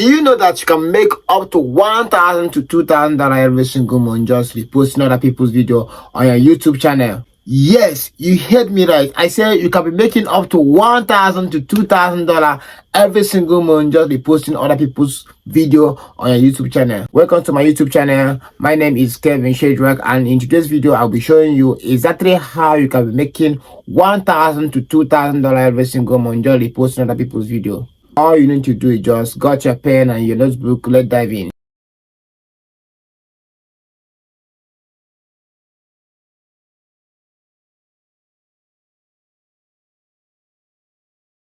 you know that you can make up to $1,000 to $2,000 every single month just reposting other people's video on your YouTube channel? Yes, you heard me right. I said you can be making up to $1,000 to $2,000 every single month just reposting other people's video on your YouTube channel. Welcome to my YouTube channel. My name is Kevin Shadrack, and in today's video I'll be showing you exactly how you can be making $1,000 to $2,000 every single month just reposting other people's video. All you need to do is just got your pen and your notebook. Let's dive in.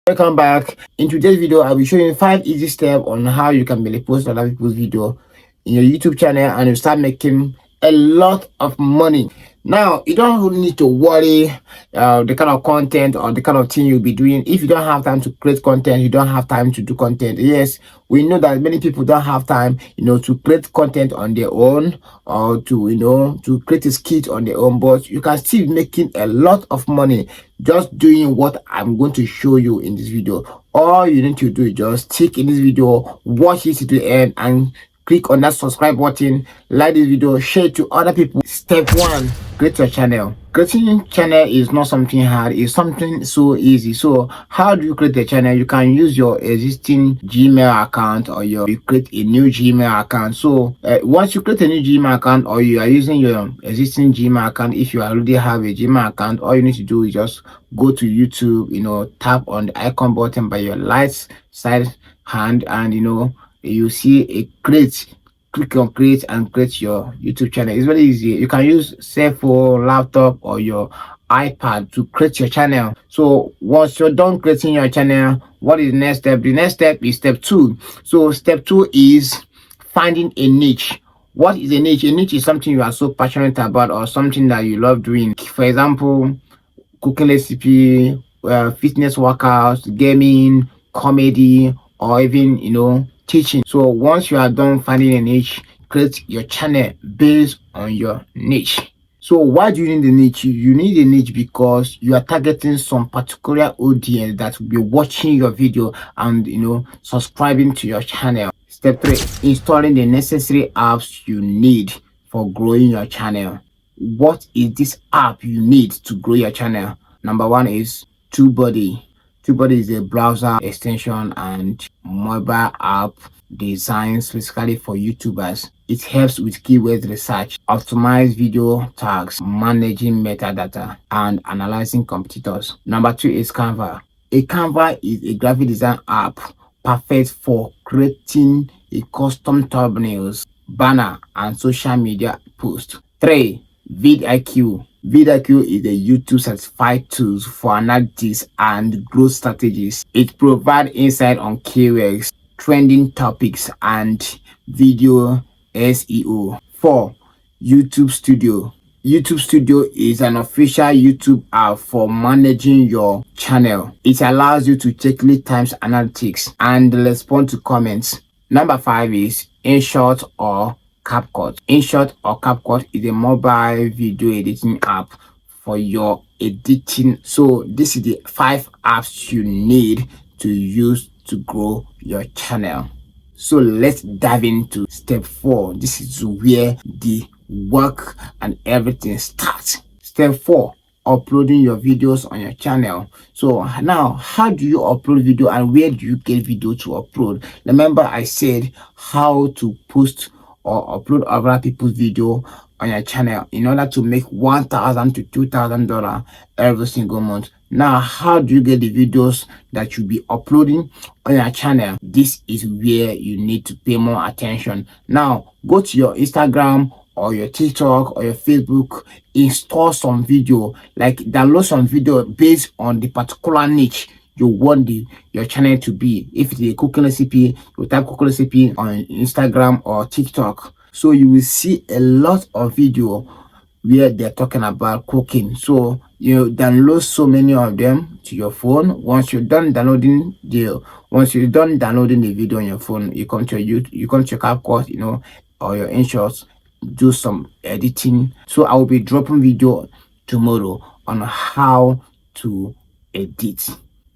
Welcome back. In today's video I'll be showing you 5 easy steps on how you can be post other people's video in your YouTube channel and you start making a lot of money. Now you don't really need to worry the kind of content or the kind of thing you'll be doing. If you don't have time to create content, you don't have time to do content. Yes, we know that many people don't have time, to create content on their own or to create a skit on their own, but you can still be making a lot of money just doing what I'm going to show you in this video. All you need to do is just stick in this video, watch it to the end, and click on that subscribe button, like this video, share it to other people. Step 1, create your channel. Creating a channel is not something hard, it's something so easy. So how do you create a channel? You can use your existing Gmail account or you create a new Gmail account. So once you create a new Gmail account or you are using your existing Gmail account, if you already have a Gmail account, all you need to do is just go to YouTube, tap on the icon button by your right side hand, and you see a create. Click on create and create your YouTube channel. It's very easy. You can use cell phone, laptop, or your iPad to create your channel. So once you're done creating your channel, what is the next step? The next step is step 2. So step 2 is finding a niche. What is a niche? A niche is something you are so passionate about or something that you love doing. For example, cooking recipe, fitness workouts, gaming, comedy, or even teaching. So once you are done finding a niche, create your channel based on your niche. So why do you need a niche? You need a niche because you are targeting some particular audience that will be watching your video and subscribing to your channel. Step 3, installing the necessary apps you need for growing your channel. What is this app you need to grow your channel? Number 1 is TubeBuddy. TubeBuddy is a browser extension and mobile app designed specifically for YouTubers. It helps with keyword research, optimize video tags, managing metadata, and analyzing competitors. Number 2 is Canva. A Canva is a graphic design app perfect for creating a custom thumbnails, banner, and social media post. 3. vidIQ. vidIQ is a YouTube certified tool for analytics and growth strategies. It provides insight on keywords, trending topics, and video SEO. 4. YouTube Studio. YouTube Studio is an official YouTube app for managing your channel. It allows you to check lead times analytics and respond to comments. Number 5 is InShot or CapCut. InShot or CapCut is a mobile video editing app for your editing. So this is the 5 apps you need to use to grow your channel. So let's dive into step 4. This is where the work and everything starts. Step 4, uploading your videos on your channel. So now, how do you upload video and where do you get video to upload? Remember I said how to post or upload other people's video on your channel in order to make $1,000 to $2,000 every single month. Now, how do you get the videos that you'll be uploading on your channel? This is where you need to pay more attention. Now, go to your Instagram or your TikTok or your Facebook, install some video, like download some video based on the particular niche you want your channel to be. If it's a cooking recipe, you type cooking recipe on Instagram or TikTok. So you will see a lot of video where they're talking about cooking. So you download so many of them to your phone. Once you're done downloading the video on your phone, you come to your CapCut, or your InShot, do some editing. So I will be dropping video tomorrow on how to edit.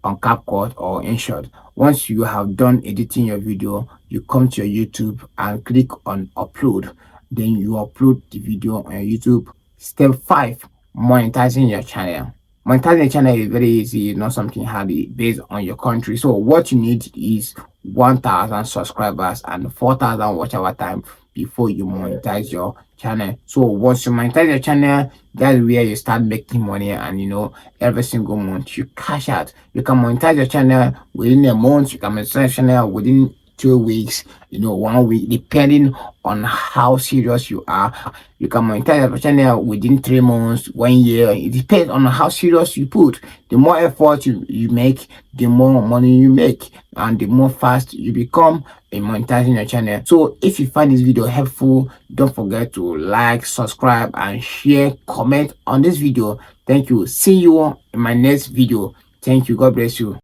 on CapCut or InShot. Once you have done editing your video, you come to your YouTube and click on upload. Then you upload the video on YouTube. Step 5, monetizing your channel. Monetizing your channel is very easy, not something hard based on your country. So what you need is 1,000 subscribers and 4,000 watch hour time before you monetize your channel. So once you monetize your channel, that's where you start making money, and every single month you cash out. You can monetize your channel within a month, you can monetize your channel within 2 weeks, 1 week, depending on how serious you are. You can monetize your channel within 3 months, 1 year. It depends on how serious you put. The more effort you make, the more money you make, and the more fast you become in monetizing your channel. So if you find this video helpful, don't forget to like, subscribe, and share, comment on this video. Thank you. See you in my next video. Thank you. God bless you.